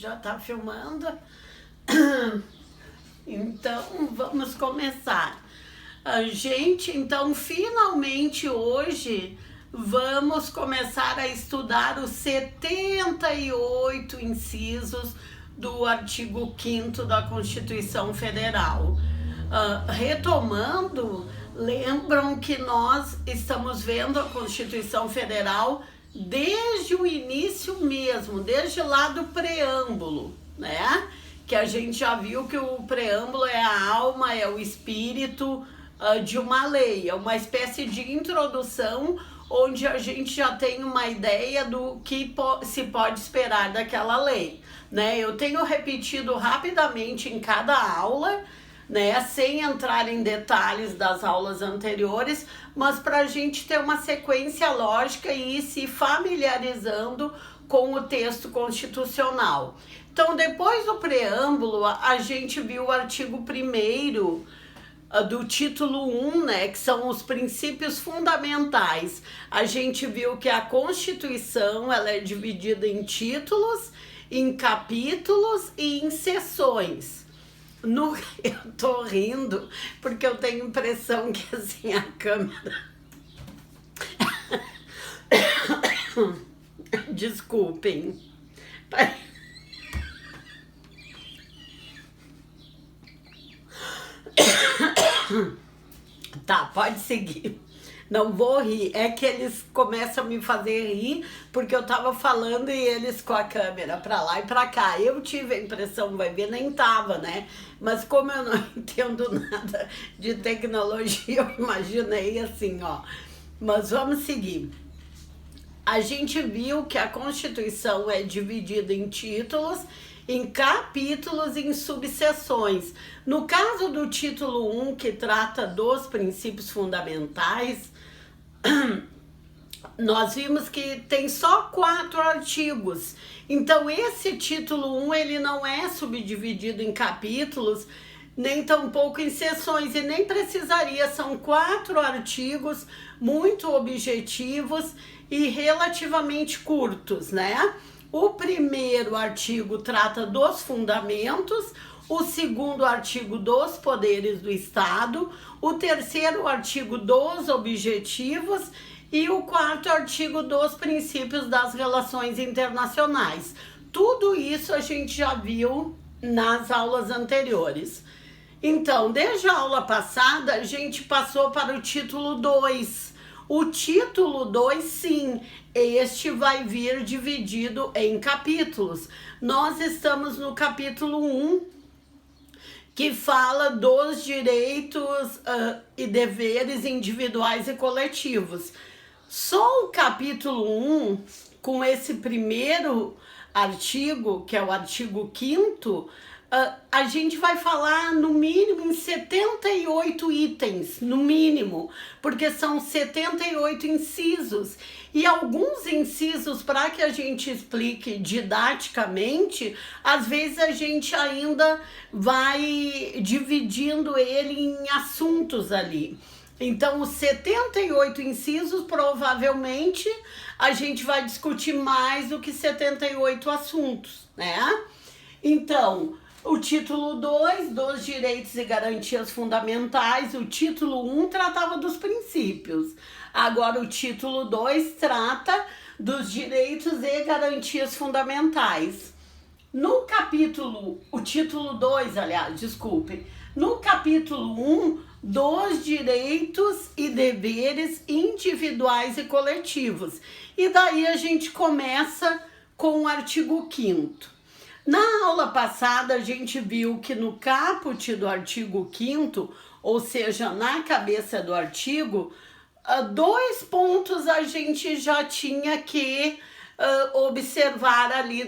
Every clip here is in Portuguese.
já tá filmando. Então, vamos começar. Gente, então, finalmente hoje vamos começar a estudar os 78 incisos do artigo 5º da Constituição Federal. Retomando, lembram que nós estamos vendo a Constituição Federal desde o início mesmo, desde lá do preâmbulo, né? Que a gente já viu que o preâmbulo é a alma, é o espírito de uma lei, é uma espécie de introdução onde a gente já tem uma ideia do que se pode esperar daquela lei, né? Eu tenho repetido rapidamente em cada aula, né, sem entrar em detalhes das aulas anteriores, mas para a gente ter uma sequência lógica e ir se familiarizando com o texto constitucional. Então, depois do preâmbulo, a gente viu o artigo 1º do título 1, né, que são os princípios fundamentais. A gente viu que a Constituição ela é dividida em títulos, em capítulos e em seções. Eu tô rindo porque eu tenho impressão que assim a câmera... Desculpem. Tá, pode seguir. Não vou rir, é que eles começam a me fazer rir porque eu tava falando e eles com a câmera pra lá e pra cá. Eu tive a impressão, vai ver, nem tava, né? Mas como eu não entendo nada de tecnologia, eu imaginei assim, ó. Mas vamos seguir. A gente viu que a Constituição é dividida em títulos, em capítulos e em subseções. No caso do título 1, que trata dos princípios fundamentais, nós vimos que tem só 4 artigos. Então, esse título 1, ele não é subdividido em capítulos, nem tampouco em seções, e nem precisaria. São 4 artigos muito objetivos e relativamente curtos, né? O primeiro artigo trata dos fundamentos, o segundo artigo dos poderes do Estado, o terceiro artigo dos objetivos e o quarto artigo dos princípios das relações internacionais. Tudo isso a gente já viu nas aulas anteriores. Então, desde a aula passada, a gente passou para o título 2. O título 2, sim, este vai vir dividido em capítulos. Nós estamos no capítulo 1, que fala dos direitos e deveres individuais e coletivos. Só o capítulo 1, com esse primeiro artigo, que é o artigo 5º, a gente vai falar no mínimo em 78 itens, no mínimo, porque são 78 incisos. E alguns incisos, para que a gente explique didaticamente, às vezes a gente ainda vai dividindo ele em assuntos ali. Então, os 78 incisos, provavelmente, a gente vai discutir mais do que 78 assuntos, né? Então, o título 2, dos direitos e garantias fundamentais, o título 1 tratava dos princípios. Agora, o título 2 trata dos direitos e garantias fundamentais. No capítulo, o título 2, aliás, desculpe, no capítulo 1, dos direitos e deveres individuais e coletivos. E daí a gente começa com o artigo 5º. Na aula passada, a gente viu que no caput do artigo 5º, ou seja, na cabeça do artigo, 2 pontos a gente já tinha que observar ali,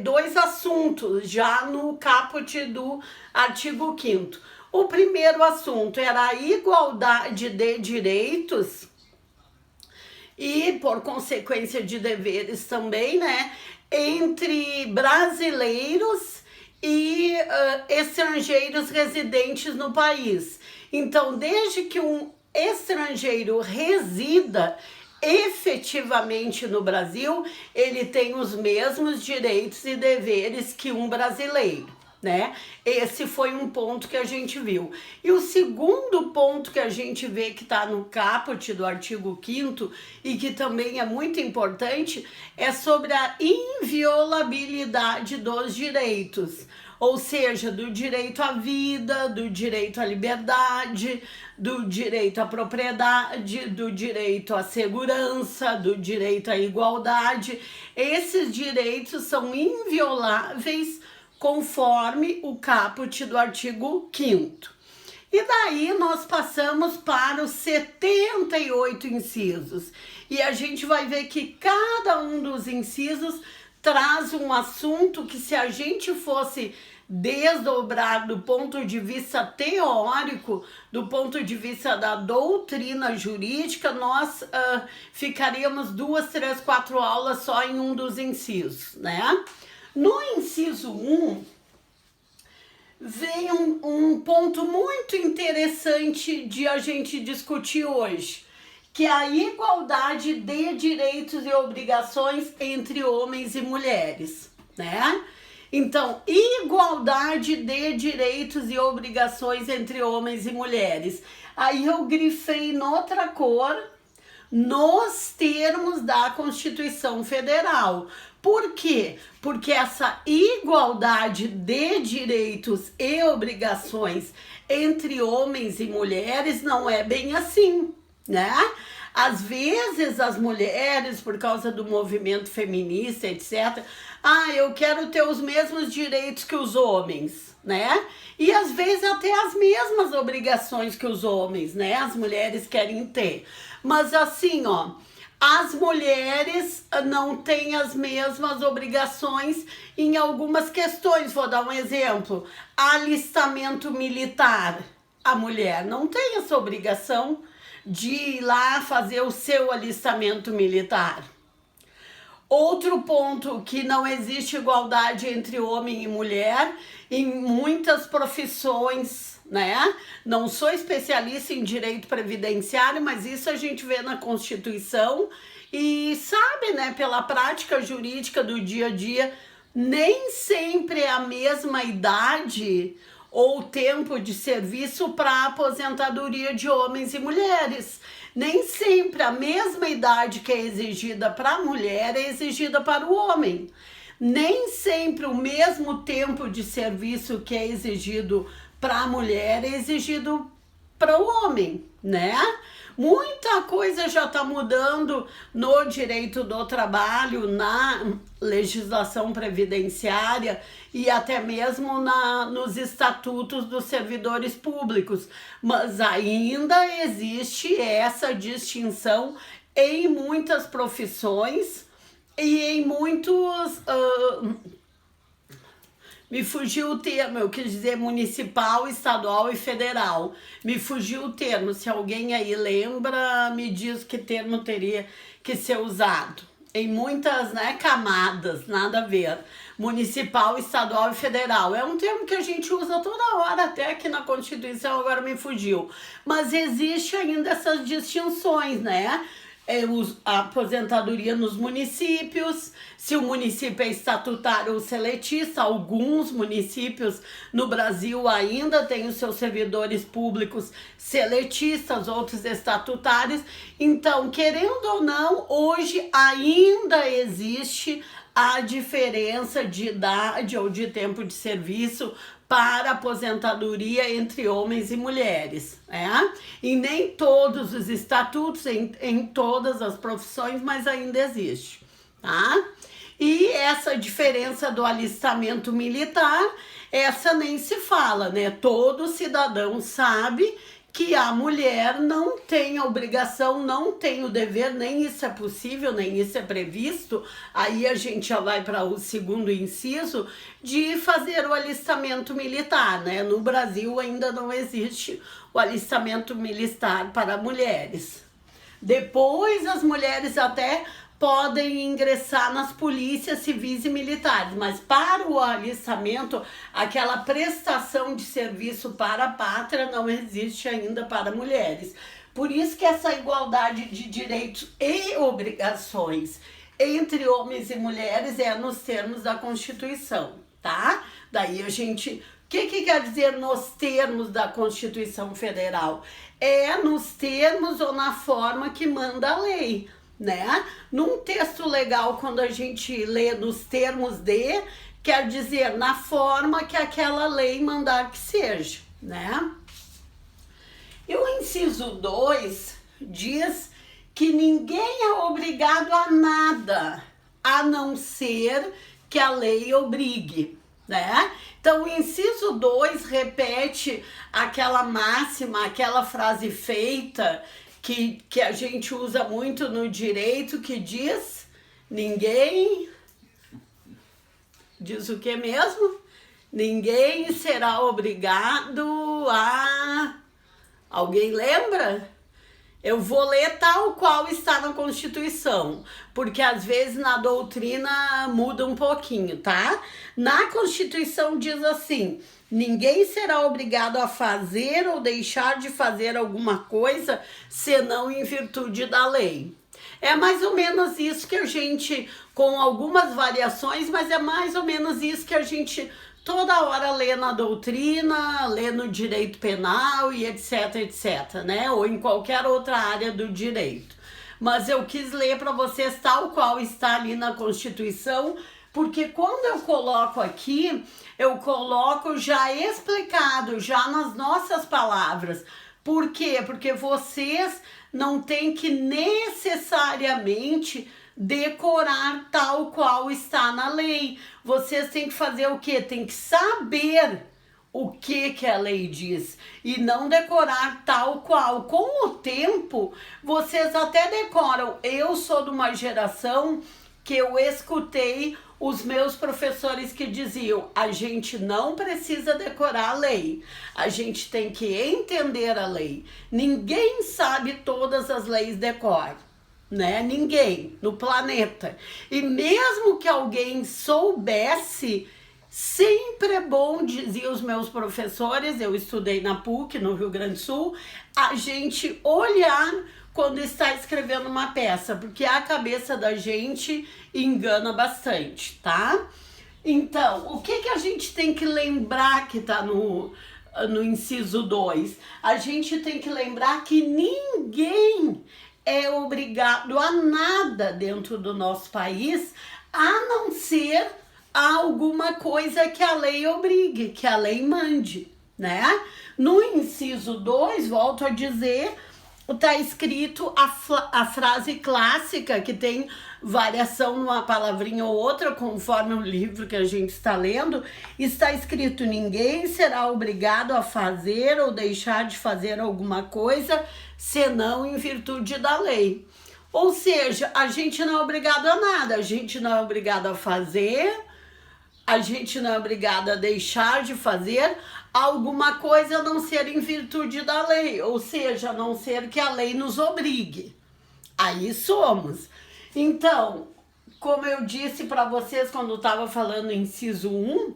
2 assuntos já no caput do artigo 5º. O primeiro assunto era a igualdade de direitos e, por consequência, de deveres também, né? Entre brasileiros e estrangeiros residentes no país. Então, desde que um estrangeiro resida, efetivamente no Brasil, ele tem os mesmos direitos e deveres que um brasileiro, né? Esse foi um ponto que a gente viu. E o segundo ponto que a gente vê que está no caput do artigo 5º e que também é muito importante é sobre a inviolabilidade dos direitos. Ou seja, do direito à vida, do direito à liberdade, do direito à propriedade, do direito à segurança, do direito à igualdade. Esses direitos são invioláveis conforme o caput do artigo 5º. E daí nós passamos para os 78 incisos. E a gente vai ver que cada um dos incisos traz um assunto que, se a gente fosse desdobrar do ponto de vista teórico, do ponto de vista da doutrina jurídica, nós ficaríamos 2, 3, 4 aulas só em um dos incisos, né? No inciso 1, vem um ponto muito interessante de a gente discutir hoje, que é a igualdade de direitos e obrigações entre homens e mulheres, né? Então, igualdade de direitos e obrigações entre homens e mulheres. Aí eu grifei noutra cor, nos termos da Constituição Federal. Por quê? Porque essa igualdade de direitos e obrigações entre homens e mulheres não é bem assim, né? Às vezes as mulheres, por causa do movimento feminista, etc., eu quero ter os mesmos direitos que os homens, né? E às vezes até as mesmas obrigações que os homens, né? As mulheres querem ter. Mas assim, ó, as mulheres não têm as mesmas obrigações em algumas questões. Vou dar um exemplo. Alistamento militar. A mulher não tem essa obrigação de ir lá fazer o seu alistamento militar. Outro ponto, que não existe igualdade entre homem e mulher em muitas profissões, né? Não sou especialista em direito previdenciário, mas isso a gente vê na Constituição e sabe, né, pela prática jurídica do dia a dia, nem sempre é a mesma idade ou tempo de serviço para aposentadoria de homens e mulheres. Nem sempre a mesma idade que é exigida para a mulher é exigida para o homem. Nem sempre o mesmo tempo de serviço que é exigido para a mulher é exigido para o homem, né? Muita coisa já está mudando no direito do trabalho, na legislação previdenciária e até mesmo nos estatutos dos servidores públicos, mas ainda existe essa distinção em muitas profissões e em muitos... Me fugiu o termo, eu quis dizer municipal, estadual e federal. Me fugiu o termo, se alguém aí lembra, me diz que termo teria que ser usado. Em muitas, né, camadas, nada a ver. Municipal, estadual e federal. É um termo que a gente usa toda hora, até aqui na Constituição, agora me fugiu. Mas existe ainda essas distinções, né? A aposentadoria nos municípios, se o município é estatutário ou seletista. Alguns municípios no Brasil ainda têm os seus servidores públicos seletistas, outros estatutários. Então, querendo ou não, hoje ainda existe a diferença de idade ou de tempo de serviço para aposentadoria entre homens e mulheres, né? E nem todos os estatutos, em todas as profissões, mas ainda existe, tá? E essa diferença do alistamento militar, essa nem se fala, né? Todo cidadão sabe que a mulher não tem a obrigação, não tem o dever, nem isso é possível, nem isso é previsto. Aí a gente já vai para o segundo inciso, de fazer o alistamento militar, né? No Brasil ainda não existe o alistamento militar para mulheres. Depois as mulheres até podem ingressar nas polícias civis e militares, mas para o alistamento, aquela prestação de serviço para a pátria não existe ainda para mulheres. Por isso que essa igualdade de direitos e obrigações entre homens e mulheres é nos termos da Constituição, tá? Daí a gente... O que quer dizer nos termos da Constituição Federal? É nos termos ou na forma que manda a lei, né? Num texto legal, quando a gente lê nos termos de, quer dizer na forma que aquela lei mandar que seja, né? E o inciso 2 diz que ninguém é obrigado a nada, a não ser que a lei obrigue, né? Então, o inciso 2 repete aquela máxima, aquela frase feita que a gente usa muito no direito, que diz, ninguém... Diz o que mesmo? Ninguém será obrigado a... Alguém lembra? Eu vou ler tal qual está na Constituição, porque às vezes na doutrina muda um pouquinho, tá? Na Constituição diz assim: ninguém será obrigado a fazer ou deixar de fazer alguma coisa, senão em virtude da lei. É mais ou menos isso que a gente, com algumas variações, mas é mais ou menos isso que a gente toda hora lê na doutrina, lê no direito penal e etc, etc, né? Ou em qualquer outra área do direito. Mas eu quis ler para vocês tal qual está ali na Constituição, porque quando eu coloco aqui, eu coloco já explicado, já nas nossas palavras. Por quê? Porque vocês não têm que necessariamente decorar tal qual está na lei. Vocês têm que fazer o quê? Tem que saber o que a lei diz e não decorar tal qual. Com o tempo, vocês até decoram. Eu sou de uma geração que eu escutei os meus professores que diziam: a gente não precisa decorar a lei, a gente tem que entender a lei. Ninguém sabe todas as leis de cor, né? Ninguém no planeta. E mesmo que alguém soubesse, sempre é bom, diziam os meus professores, eu estudei na PUC, no Rio Grande do Sul, a gente olhar quando está escrevendo uma peça, porque a cabeça da gente engana bastante, tá? Então, o que a gente tem que lembrar que tá no inciso 2? A gente tem que lembrar que ninguém é obrigado a nada dentro do nosso país, a não ser alguma coisa que a lei obrigue, que a lei mande, né? No inciso 2, volto a dizer, está escrito a frase clássica, que tem variação numa palavrinha ou outra, conforme o livro que a gente está lendo, está escrito: ninguém será obrigado a fazer ou deixar de fazer alguma coisa, senão em virtude da lei. Ou seja, a gente não é obrigado a nada, a gente não é obrigado a fazer, a gente não é obrigado a deixar de fazer alguma coisa, a não ser em virtude da lei, ou seja, a não ser que a lei nos obrigue. Aí somos. Então, como eu disse para vocês quando estava falando em inciso 1,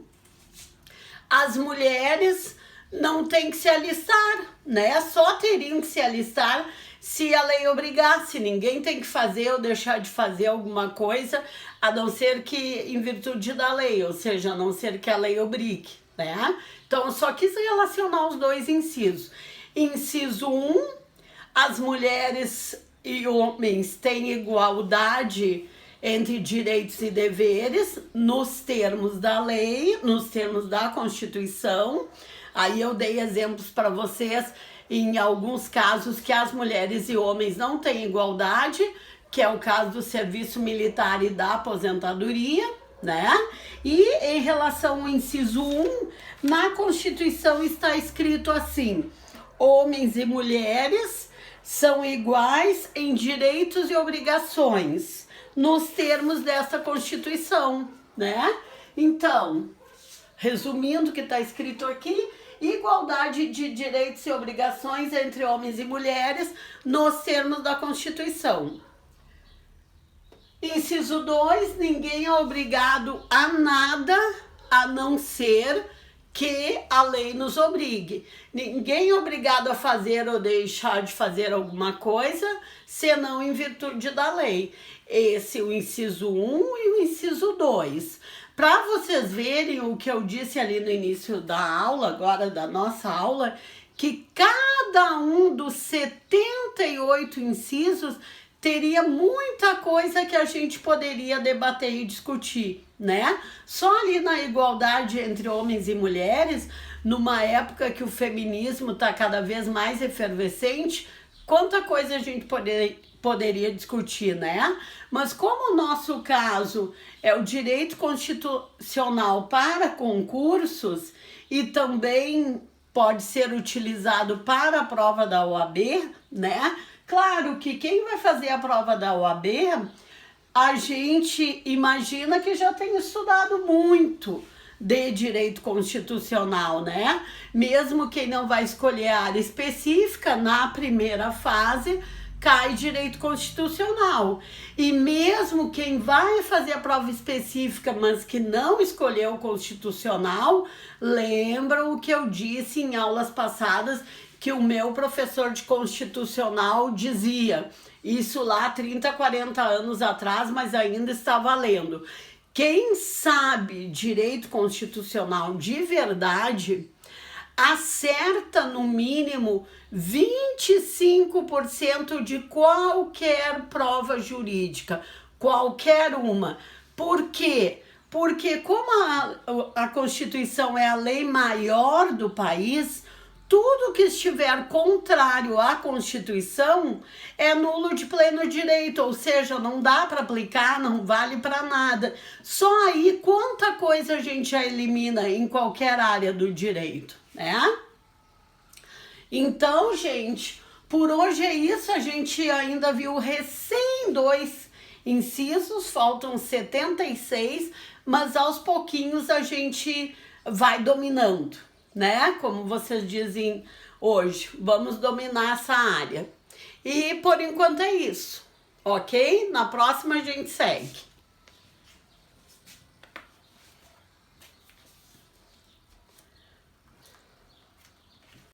as mulheres não têm que se alistar, né? Só teriam que se alistar se a lei obrigasse. Ninguém tem que fazer ou deixar de fazer alguma coisa, a não ser que em virtude da lei, ou seja, a não ser que a lei obrigue, né? Então, eu só quis relacionar os dois incisos. Inciso 1, as mulheres e homens têm igualdade entre direitos e deveres nos termos da lei, nos termos da Constituição. Aí eu dei exemplos para vocês em alguns casos que as mulheres e homens não têm igualdade, que é o caso do serviço militar e da aposentadoria, né? E em relação ao inciso 1, na Constituição está escrito assim: homens e mulheres são iguais em direitos e obrigações, nos termos dessa Constituição, né? Então, resumindo o que está escrito aqui: igualdade de direitos e obrigações entre homens e mulheres, nos termos da Constituição. Inciso 2, ninguém é obrigado a nada, a não ser que a lei nos obrigue. Ninguém é obrigado a fazer ou deixar de fazer alguma coisa, senão em virtude da lei. Esse é o inciso 1 e o inciso 2. Para vocês verem o que eu disse ali no início da aula, agora da nossa aula, que cada um dos 78 incisos teria muita coisa que a gente poderia debater e discutir, né? Só ali na igualdade entre homens e mulheres, numa época que o feminismo está cada vez mais efervescente, quanta coisa a gente poderia discutir, né? Mas como o nosso caso é o direito constitucional para concursos e também pode ser utilizado para a prova da OAB, né? Claro que quem vai fazer a prova da OAB, a gente imagina que já tem estudado muito de direito constitucional, né? Mesmo quem não vai escolher a área específica, na primeira fase, cai direito constitucional. E mesmo quem vai fazer a prova específica, mas que não escolheu o constitucional, lembra o que eu disse em aulas passadas, que o meu professor de constitucional dizia, isso lá 30, 40 anos atrás, mas ainda está valendo. Quem sabe direito constitucional de verdade acerta no mínimo 25% de qualquer prova jurídica, qualquer uma. Por quê? Porque como a Constituição é a lei maior do país, tudo que estiver contrário à Constituição é nulo de pleno direito, ou seja, não dá para aplicar, não vale para nada. Só aí quanta coisa a gente já elimina em qualquer área do direito, né? Então, gente, por hoje é isso. A gente ainda viu recém 2 incisos, faltam 76, mas aos pouquinhos a gente vai dominando, né? Como vocês dizem hoje, vamos dominar essa área. E por enquanto é isso, ok? Na próxima a gente segue.